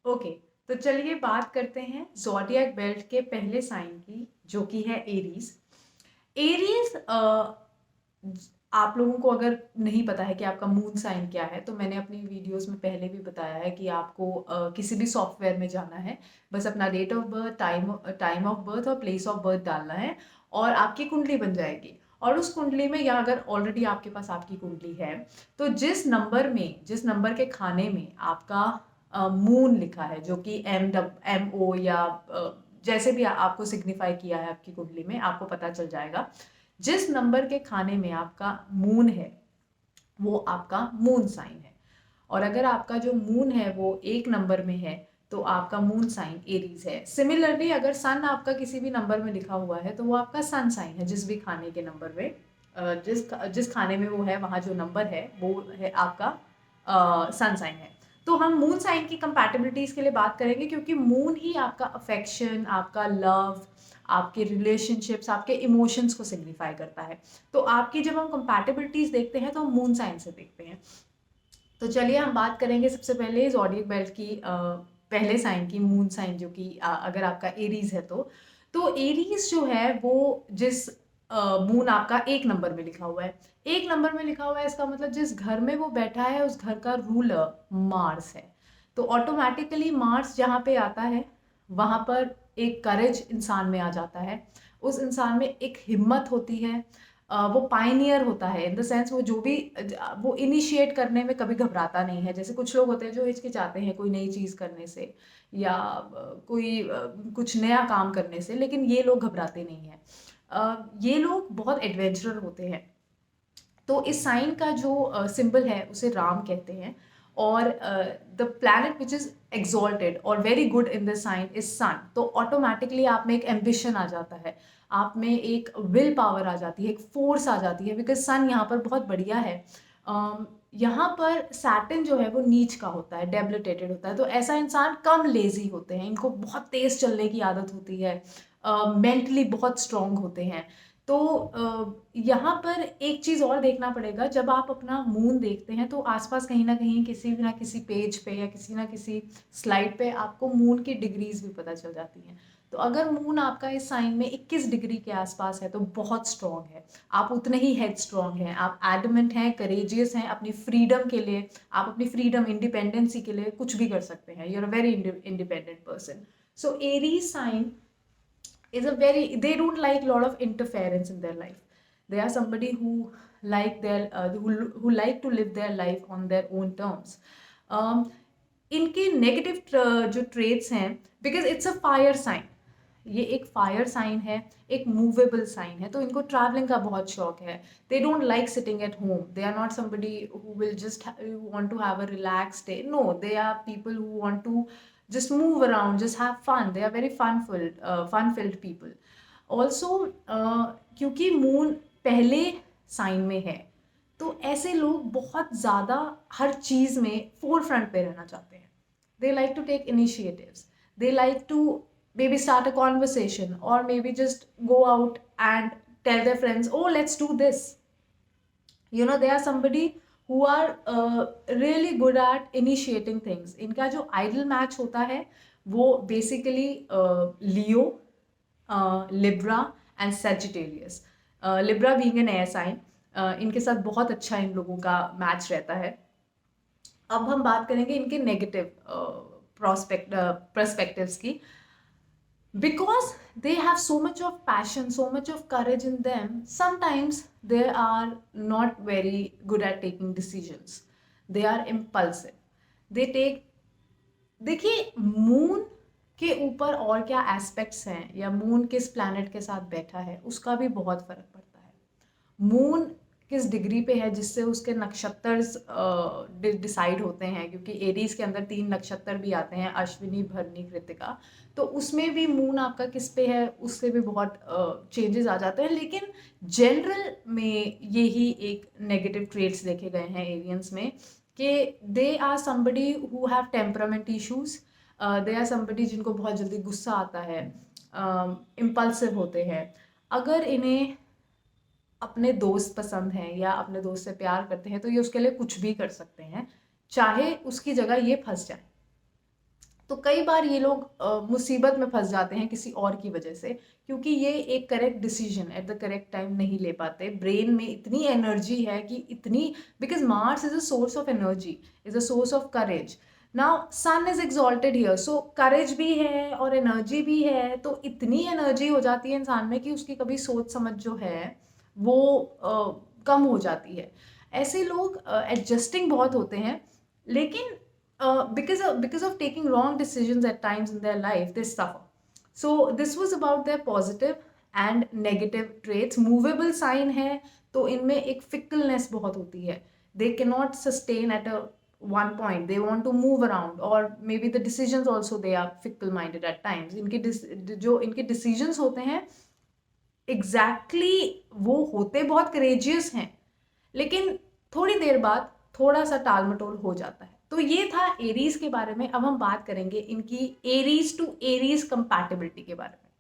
Okay, तो चलिए बात करते हैं ज़ोडिएक बेल्ट के पहले साइन की, जो कि है एरीज। एरीज आप लोगों को अगर नहीं पता है कि आपका मून साइन क्या है, तो मैंने अपनी वीडियोस में पहले भी बताया है कि आपको किसी भी सॉफ्टवेयर में जाना है, बस अपना date of birth, time of birth और प्लेस ऑफ बर्थ डालना है और आपकी कुंडली बन जाएगी। और उस कुंडली में, या अगर ऑलरेडी आपके पास आपकी कुंडली है, तो जिस नंबर के खाने में आपका मून लिखा है, जो कि MO या जैसे भी आपको सिग्निफाई किया है आपकी कुंडली में, आपको पता चल जाएगा। जिस नंबर के खाने में आपका मून है, वो आपका मून साइन है। और अगर आपका जो मून है वो 1 नंबर में है, तो आपका मून साइन एरीज है। सिमिलरली अगर सन आपका किसी भी नंबर में लिखा हुआ है, तो वो आपका सन साइन है। जिस भी खाने के नंबर में जिस खाने में वो है, वहाँ जो नंबर है वो है आपका सन साइन है। तो हम मून साइन की कंपैटिबिलिटीज के लिए बात करेंगे, क्योंकि मून ही आपका अफेक्शन, आपका लव, आपके रिलेशनशिप्स, आपके इमोशंस को सिग्निफाई करता है। तो आपकी जब हम कंपैटिबिलिटीज देखते हैं, तो हम मून साइन से देखते हैं। तो चलिए हम बात करेंगे सबसे पहले ज़ोडिएक बेल्ट की पहले साइन की, मून साइन, जो कि अगर आपका एरीज है तो एरीज जो है वो जिस मून आपका 1 नंबर में लिखा हुआ है, 1 नंबर में लिखा हुआ है, इसका मतलब जिस घर में वो बैठा है उस घर का रूलर मार्स है। तो ऑटोमेटिकली मार्स जहाँ पे आता है, वहाँ पर एक करेज इंसान में आ जाता है। उस इंसान में एक हिम्मत होती है, वो पायनियर होता है, इन द सेंस वो जो भी वो इनिशिएट करने में कभी घबराता नहीं है। जैसे कुछ लोग होते हैं जो हिचकिचाते हैं कोई नई चीज़ करने से, या कुछ नया काम करने से, लेकिन ये लोग घबराते नहीं हैं। ये लोग बहुत एडवेंचरर होते हैं। तो इस साइन का जो सिंबल है उसे राम कहते हैं। और the planet which is exalted और very good in the sign is sun. तो ऑटोमेटिकली आप में एक एम्बिशन आ जाता है, आप में एक विल पावर आ जाती है, एक फोर्स आ जाती है, बिकॉज सन यहाँ पर बहुत बढ़िया है। यहाँ पर सैटर्न जो है वो नीच का होता है, डेबिलिटेटेड होता है। तो ऐसा इंसान कम लेजी होते हैं, इनको बहुत तेज चलने की आदत होती है, मेंटली बहुत स्ट्रांग होते हैं। तो यहाँ पर एक चीज़ और देखना पड़ेगा, जब आप अपना मून देखते हैं तो आसपास कहीं ना किसी पेज पे या किसी ना किसी स्लाइड पे आपको मून की डिग्रीज भी पता चल जाती हैं। तो अगर मून आपका इस साइन में 21 डिग्री के आसपास है, तो बहुत स्ट्रांग है, आप उतने ही हेड स्ट्रांग हैं, आप एडमेंट हैं, करेजियस हैं, अपनी फ्रीडम के लिए, आप अपनी फ्रीडम, इंडिपेंडेंसी के लिए कुछ भी कर सकते हैं। You are a very independent person. So Aries sign is a very, they don't like a lot of interference in their life. They are somebody who like their who like to live their life on their own terms. इनके negative जो traits हैं, because it's a fire sign, ये एक fire sign है, एक movable sign है, तो इनको ट्रैवलिंग का बहुत शौक है। They don't like sitting at home, they are not somebody who will just want to have a relax day. No, they are people who want to just move around, just have fun. They are very fun filled people. Also, क्योंकि moon पहले sign में है, तो ऐसे लोग बहुत ज़्यादा हर चीज़ में फोर फ्रंट पे रहना चाहते हैं। They like to take initiatives. They like to maybe start a conversation, or maybe just go out and tell their friends, oh, let's do this. They are somebody who are really good at initiating things. इनका जो idol match होता है वो basically Leo, Libra and Sagittarius. Libra being an air sign, इनके साथ बहुत अच्छा इन लोगों का मैच रहता है। अब हम बात करेंगे इनके नेगेटिव पर्सपेक्टिव्स की। Because they have so much of passion, so much of courage in them, sometimes they are not very good at taking decisions. They are impulsive. They take, देखिए मून के ऊपर और क्या एस्पेक्ट्स हैं, या moon किस planet के साथ बैठा है, उसका भी बहुत फर्क पड़ता है। मून किस डिग्री पे है, जिससे उसके नक्षत्र डिसाइड होते हैं, क्योंकि एरीज के अंदर 3 नक्षत्र भी आते हैं, अश्विनी, भरणी, कृतिका। तो उसमें भी मून आपका किस पे है, उससे भी बहुत चेंजेस आ जाते हैं। लेकिन जनरल में यही एक नेगेटिव ट्रेट्स देखे गए हैं एरियंस में, कि they are somebody who have temperament issues, they are somebody जिनको बहुत जल्दी गुस्सा आता है, इम्पल्सिव होते हैं। अगर इन्हें अपने दोस्त पसंद हैं या अपने दोस्त से प्यार करते हैं, तो ये उसके लिए कुछ भी कर सकते हैं, चाहे उसकी जगह ये फंस जाए। तो कई बार ये लोग मुसीबत में फंस जाते हैं किसी और की वजह से, क्योंकि ये एक correct decision at the correct time नहीं ले पाते। ब्रेन में इतनी एनर्जी है कि इतनी, because Mars is a source of energy, is a source of courage. Now sun is exalted here, so courage भी है और एनर्जी भी है, तो इतनी एनर्जी हो जाती है इंसान में कि उसकी कभी सोच समझ जो है वो कम हो जाती है। ऐसे लोग एडजस्टिंग बहुत होते हैं, लेकिन because of taking wrong decisions at times in their life, they suffer. So this was about their positive and negative traits. Movable sign है तो इनमें एक fickleness बहुत होती है. They cannot sustain at a one point. They want to move around, or maybe the decisions also they are fickle minded at times. जो इनके decisions होते हैं exactly वो होते बहुत courageous हैं, लेकिन थोड़ी देर बाद थोड़ा सा टाल मटोल हो जाता है। तो ये था एरीज के बारे में। अब हम बात करेंगे इनकी एरीज टू एरीज कंपैटिबिलिटी के बारे में।